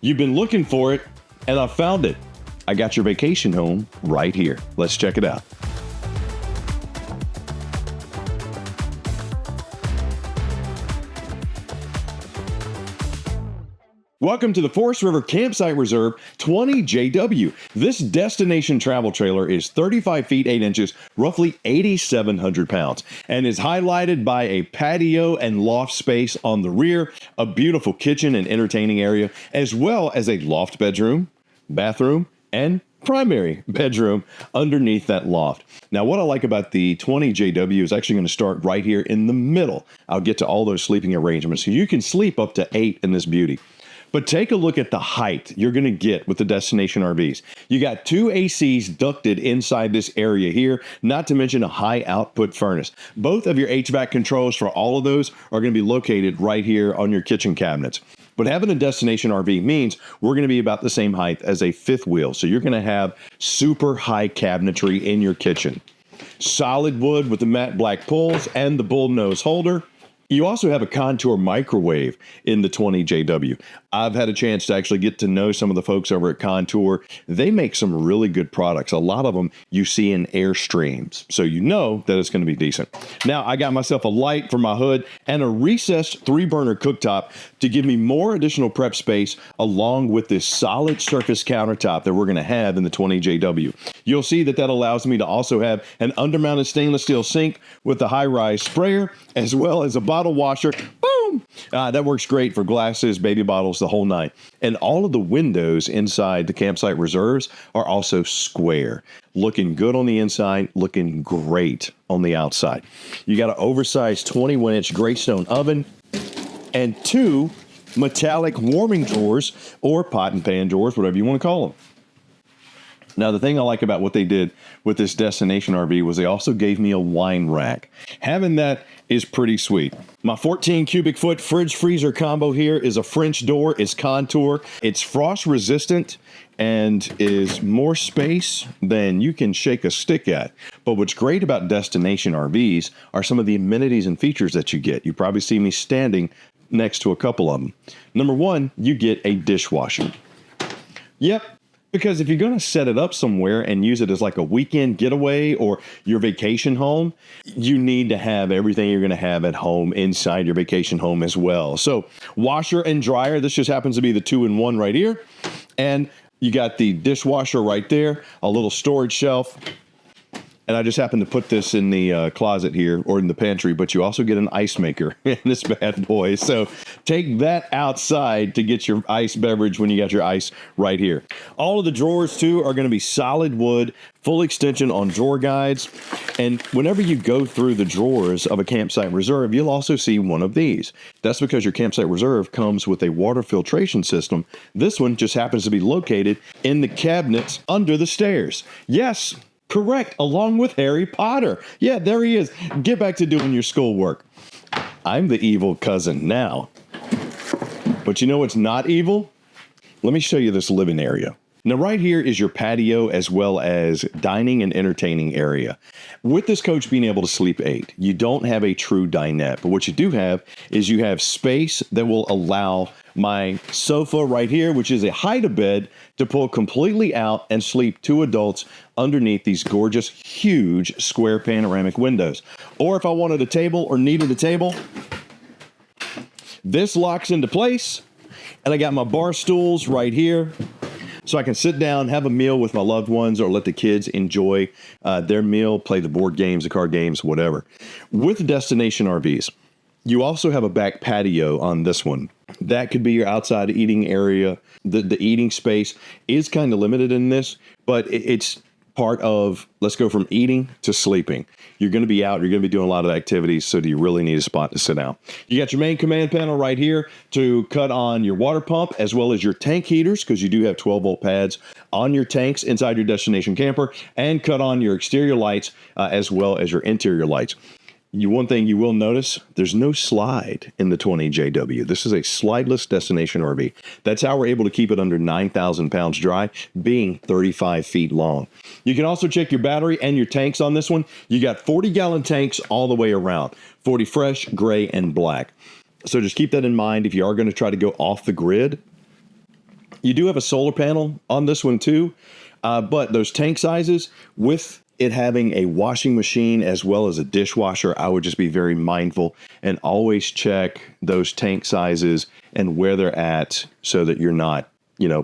You've been looking for it, and I found it. I got your vacation home right here. Let's check it out. Welcome to the Forest River Campsite Reserve 20JW. This destination travel trailer is 35 feet 8 inches, roughly 8,700 pounds, and is highlighted by a patio and loft space on the rear, a beautiful kitchen and entertaining area, as well as a loft bedroom, bathroom, and primary bedroom underneath that loft. Now, what I like about the 20JW is actually going to start right here in the middle. I'll get to all those sleeping arrangements, so you can sleep up to 8 in this beauty. But take a look at the height you're going to get with the destination RVs. You got 2 ACs ducted inside this area here, not to mention a high output furnace. Both of your HVAC controls for all of those are going to be located right here on your kitchen cabinets. But having a destination RV means we're going to be about the same height as a fifth wheel. So you're going to have super high cabinetry in your kitchen. Solid wood with the matte black pulls and the bull nose holder. You also have a contour microwave in the 20JW. I've had a chance to actually get to know some of the folks over at Contour. They make some really good products. A lot of them you see in Airstreams, so you know that it's going to be decent. Now, I got myself a light for my hood and a recessed 3-burner cooktop to give me more additional prep space, along with this solid surface countertop that we're going to have in the 20JW. You'll see that allows me to also have an undermounted stainless steel sink with a high-rise sprayer, as well as a bottle washer. Boom! That works great for glasses, baby bottles, the whole nine. And all of the windows inside the campsite reserves are also square. Looking good on the inside, looking great on the outside. You got an oversized 21-inch Greystone oven and 2 metallic warming drawers, or pot and pan drawers, whatever you want to call them. Now, the thing I like about what they did with this destination RV was they also gave me a wine rack. Having that is pretty sweet. My 14 cubic foot fridge freezer combo here is a French door. It's Contour. It's frost resistant and is more space than you can shake a stick at. But what's great about destination RVs are some of the amenities and features that you get. You probably see me standing next to a couple of them. Number 1, you get a dishwasher. Yep. Because if you're going to set it up somewhere and use it as like a weekend getaway or your vacation home, you need to have everything you're going to have at home inside your vacation home as well. So washer and dryer, this just happens to be the 2-in-1 right here. And you got the dishwasher right there, a little storage shelf. And I just happened to put this in the closet here or in the pantry, but you also get an ice maker in this bad boy. So take that outside to get your ice beverage when you got your ice right here. All of the drawers, too, are going to be solid wood, full extension on drawer guides. And whenever you go through the drawers of a campsite reserve, you'll also see one of these. That's because your campsite reserve comes with a water filtration system. This one just happens to be located in the cabinets under the stairs. Yes. Correct, along with Harry Potter. Yeah, there he is. Get back to doing your schoolwork. I'm the evil cousin now. But you know what's not evil? Let me show you this living area. Now, right here is your patio as well as dining and entertaining area. With this coach being able to sleep 8, you don't have a true dinette. But what you do have is you have space that will allow my sofa right here, which is a hide-a-bed, to pull completely out and sleep 2 adults underneath these gorgeous, huge square panoramic windows. Or if I wanted a table or needed a table, this locks into place. And I got my bar stools right here, so I can sit down, have a meal with my loved ones, or let the kids enjoy their meal, play the board games, the card games, whatever. With destination RVs, you also have a back patio on this one. That could be your outside eating area. The eating space is kind of limited in this, but it's part of, let's go from eating to sleeping. You're going to be out, you're going to be doing a lot of activities, so do you really need a spot to sit down? You got your main command panel right here to cut on your water pump as well as your tank heaters, because you do have 12-volt pads on your tanks inside your destination camper, and cut on your exterior lights as well as your interior lights. One thing you will notice, there's no slide in the 20JW. This is a slideless destination RV. That's how we're able to keep it under 9,000 pounds dry, being 35 feet long. You can also check your battery and your tanks on this one. You got 40-gallon tanks all the way around, 40 fresh, gray, and black. So just keep that in mind if you are going to try to go off the grid. You do have a solar panel on this one too, but those tank sizes, with it having a washing machine as well as a dishwasher, I would just be very mindful and always check those tank sizes and where they're at so that you're not,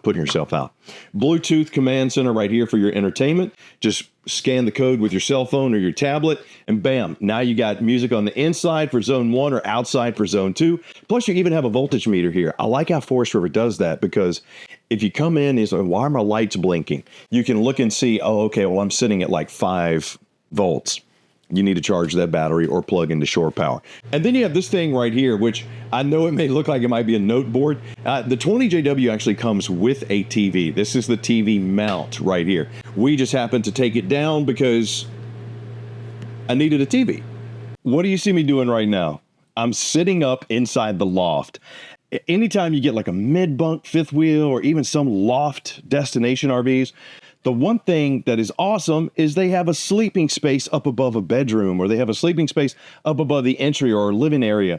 putting yourself out. Bluetooth command center right here for your entertainment. Just scan the code with your cell phone or your tablet, and bam, now you got music on the inside for zone 1 or outside for zone 2. Plus, you even have a voltage meter here. I like how Forest River does that, because if you come in, it's like, why are my lights blinking? You can look and see, oh, okay, well, I'm sitting at like 5 volts. You need to charge that battery or plug into shore power. And then you have this thing right here, which I know it may look like it might be a note board. The 20JW actually comes with a TV. This is the TV mount right here. We just happened to take it down because I needed a TV. What do you see me doing right now? I'm sitting up inside the loft. Anytime you get like a mid-bunk fifth wheel or even some loft destination RVs, the one thing that is awesome is they have a sleeping space up above a bedroom, or they have a sleeping space up above the entry or living area.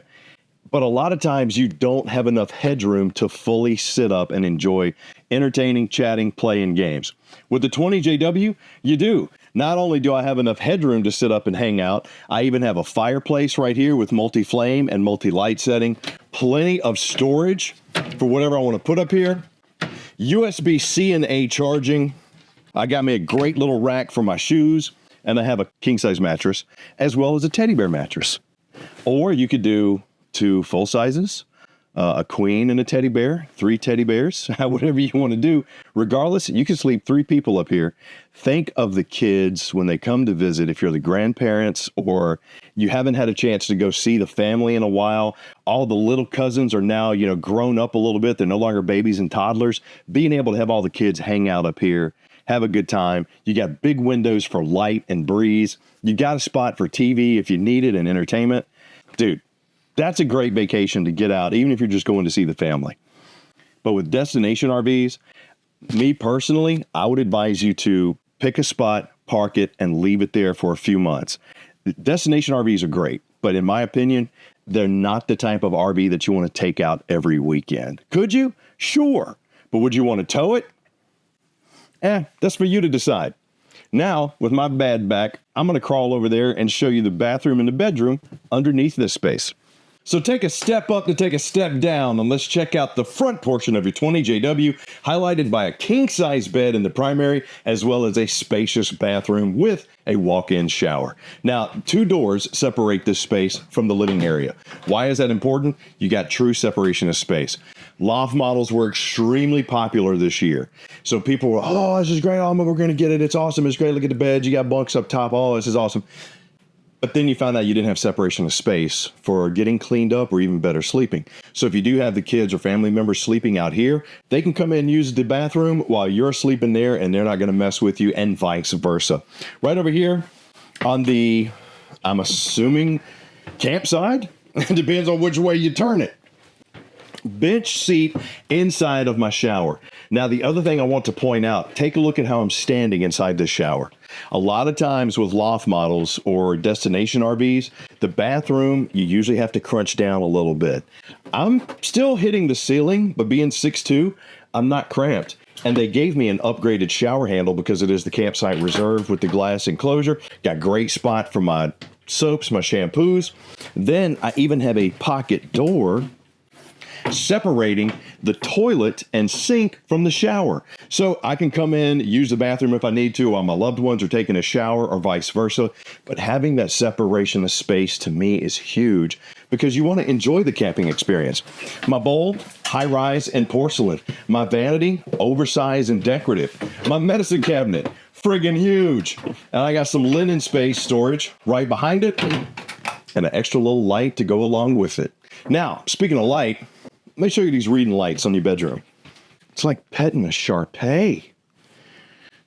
But a lot of times you don't have enough headroom to fully sit up and enjoy entertaining, chatting, playing games. With the 20JW, you do. Not only do I have enough headroom to sit up and hang out, I even have a fireplace right here with multi-flame and multi-light setting. Plenty of storage for whatever I want to put up here. USB-C and A charging. I got me a great little rack for my shoes, and I have a king-size mattress, as well as a teddy bear mattress. Or you could do 2 full sizes, a queen and a teddy bear, 3 teddy bears, whatever you want to do. Regardless, you can sleep 3 people up here. Think of the kids when they come to visit. If you're the grandparents or you haven't had a chance to go see the family in a while, all the little cousins are now, grown up a little bit. They're no longer babies and toddlers. Being able to have all the kids hang out up here, have a good time. You got big windows for light and breeze. You got a spot for TV if you need it and entertainment. Dude, that's a great vacation to get out, even if you're just going to see the family. But with destination RVs, me personally, I would advise you to pick a spot, park it, and leave it there for a few months. Destination RVs are great, but in my opinion, they're not the type of RV that you want to take out every weekend. Could you? Sure. But would you want to tow it? That's for you to decide. Now, with my bad back, I'm going to crawl over there and show you the bathroom and the bedroom underneath this space. So take a step up to take a step down, and let's check out the front portion of your 20JW, highlighted by a king-size bed in the primary, as well as a spacious bathroom with a walk-in shower. Now, 2 doors separate this space from the living area. Why is that important? You got true separation of space. Loft models were extremely popular this year. So people were, oh, this is great. Oh, we're going to get it. It's awesome. It's great. Look at the beds. You got bunks up top. Oh, this is awesome. But then you found out you didn't have separation of space for getting cleaned up or even better sleeping. So if you do have the kids or family members sleeping out here, they can come in and use the bathroom while you're sleeping there, and they're not going to mess with you, and vice versa. Right over here on the, I'm assuming, campside. It depends on which way you turn it. Bench seat inside of my shower. Now, the other thing I want to point out, take a look at how I'm standing inside this shower. A lot of times with loft models or destination RVs, the bathroom, you usually have to crunch down a little bit. I'm still hitting the ceiling, but being 6'2", I'm not cramped. And they gave me an upgraded shower handle because it is the campsite reserve with the glass enclosure. Got great spot for my soaps, my shampoos. Then I even have a pocket door separating the toilet and sink from the shower. So I can come in, use the bathroom if I need to while my loved ones are taking a shower or vice versa. But having that separation of space to me is huge because you want to enjoy the camping experience. My bowl, high rise and porcelain. My vanity, oversized and decorative. My medicine cabinet, friggin' huge. And I got some linen space storage right behind it and an extra little light to go along with it. Now, speaking of light, let me show you these reading lights on your bedroom. It's like petting a Shar-Pei.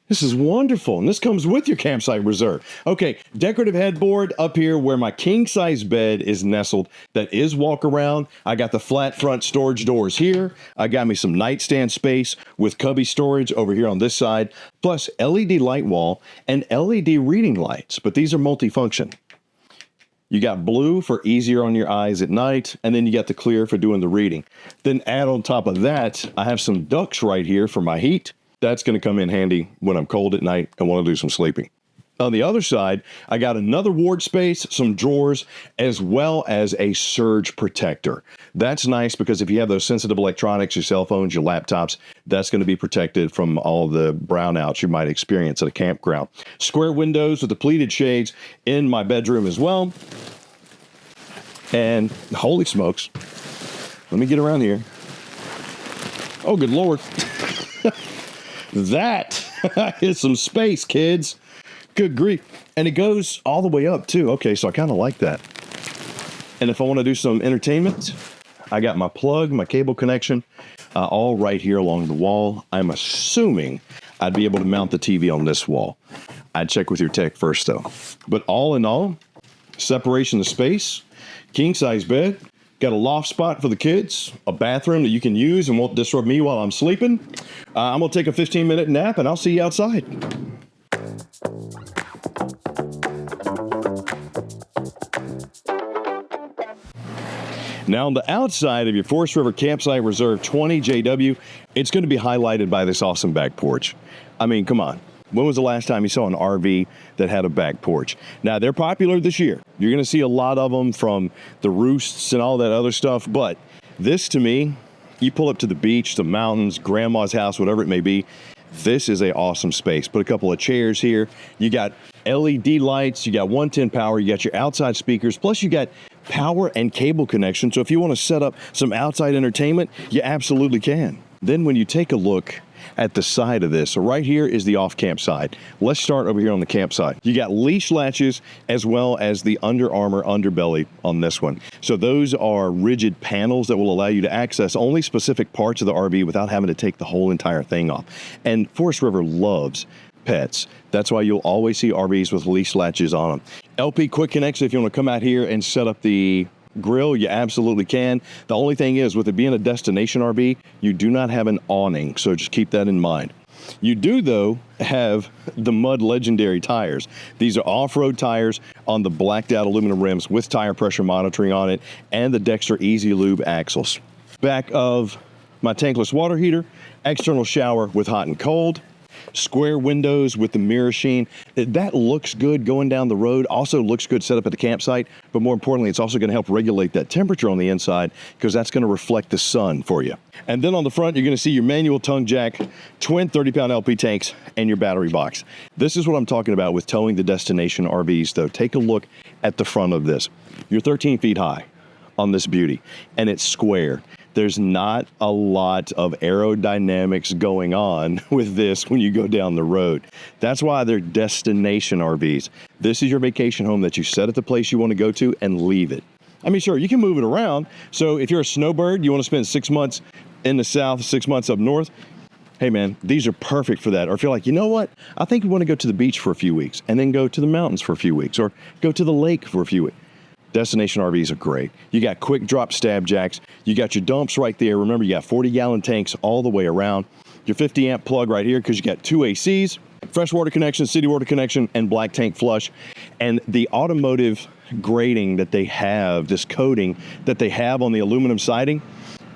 This is wonderful, and this comes with your campsite reserve. Okay, decorative headboard up here where my king-size bed is nestled. That is walk around. I got the flat front storage doors here. I got me some nightstand space with cubby storage over here on this side, plus LED light wall and LED reading lights, but these are multifunction. You got blue for easier on your eyes at night, and then you got the clear for doing the reading. Then add on top of that, I have some ducts right here for my heat. That's going to come in handy when I'm cold at night and want to do some sleeping. On the other side, I got another ward space, some drawers, as well as a surge protector. That's nice because if you have those sensitive electronics, your cell phones, your laptops, that's going to be protected from all the brownouts you might experience at a campground. Square windows with the pleated shades in my bedroom as well. And holy smokes, let me get around here. Oh, good Lord. That is some space, kids. Good grief. And it goes all the way up too. Okay, so I kind of like that. And if I want to do some entertainment, I got my plug, my cable connection, all right here along the wall. I'm assuming I'd be able to mount the TV on this wall. I'd check with your tech first though. But all in all, separation of space, king size bed, got a loft spot for the kids, a bathroom that you can use and won't disrupt me while I'm sleeping. I'm going to take a 15-minute nap and I'll see you outside. Now, on the outside of your Forest River Campsite Reserve 20 JW, it's going to be highlighted by this awesome back porch. I mean, come on. When was the last time you saw an RV that had a back porch? Now, they're popular this year. You're going to see a lot of them from the roosts and all that other stuff. But this, to me, you pull up to the beach, the mountains, grandma's house, whatever it may be, this is an awesome space. Put a couple of chairs here. You got LED lights. You got 110 power. You got your outside speakers. Plus, you got power and cable connection. So if you want to set up some outside entertainment, you absolutely can. Then when you take a look at the side of this, so right here is the off-camp side. Let's start over here on the campsite. You got leash latches as well as the Under Armour underbelly on this one. So those are rigid panels that will allow you to access only specific parts of the RV without having to take the whole entire thing off. And Forest River loves pets. That's why you'll always see RVs with leash latches on them. LP quick connection, if you want to come out here and set up the grill, you absolutely can. The only thing is, with it being a destination RV, you do not have an awning, so just keep that in mind. You do, though, have the Mud Legendary tires. These are off-road tires on the blacked out aluminum rims with tire pressure monitoring on it and the Dexter Easy Lube axles. Back of my tankless water heater, external shower with hot and cold, square windows with the mirror sheen. That looks good going down the road. Also looks good set up at the campsite, but more importantly, it's also going to help regulate that temperature on the inside because that's going to reflect the sun for you. And then on the front, you're going to see your manual tongue jack, twin 30-pound LP tanks, and your battery box. This is what I'm talking about with towing the destination RVs, though. Take a look at the front of this. You're 13 feet high on this beauty, and it's square. There's not a lot of aerodynamics going on with this when you go down the road. That's why they're destination RVs. This is your vacation home that you set at the place you want to go to and leave it. I mean, sure, you can move it around. So if you're a snowbird, you want to spend 6 months in the south, 6 months up north, hey man, these are perfect for that. Or if you're like, you know what? I think we want to go to the beach for a few weeks and then go to the mountains for a few weeks or go to the lake for a few weeks. Destination RVs are great. You got quick drop stab jacks. You got your dumps right there. Remember, you got 40-gallon tanks all the way around. Your 50-amp plug right here because you got 2 ACs, freshwater connection, city water connection, and black tank flush. And the automotive grading that they have, this coating that they have on the aluminum siding,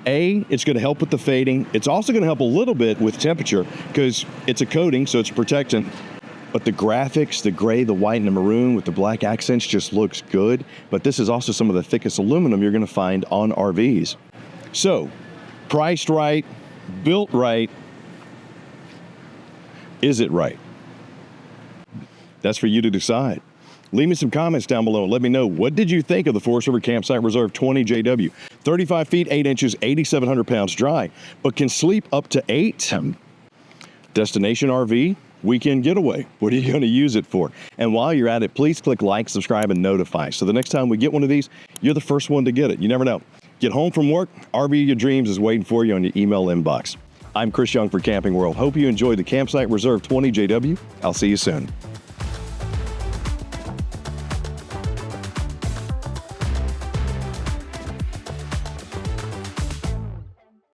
it's going to help with the fading. It's also going to help a little bit with temperature because it's a coating, so it's protectant. But the graphics, the gray, the white, and the maroon with the black accents just looks good. But this is also some of the thickest aluminum you're going to find on RVs. So, priced right, built right. Is it right? That's for you to decide. Leave me some comments down below and let me know, what did you think of the Forest River Campsite Reserve 20 JW? 35 feet, 8 inches, 8,700 pounds dry, but can sleep up to 8. Destination RV. Weekend getaway. What are you going to use it for? And while you're at it, please click like, subscribe, and notify. So the next time we get one of these, you're the first one to get it. You never know. Get home from work, RV of your dreams is waiting for you on your email inbox. I'm Chris Young for Camping World. Hope you enjoyed the Campsite Reserve 20 JW. I'll see you soon.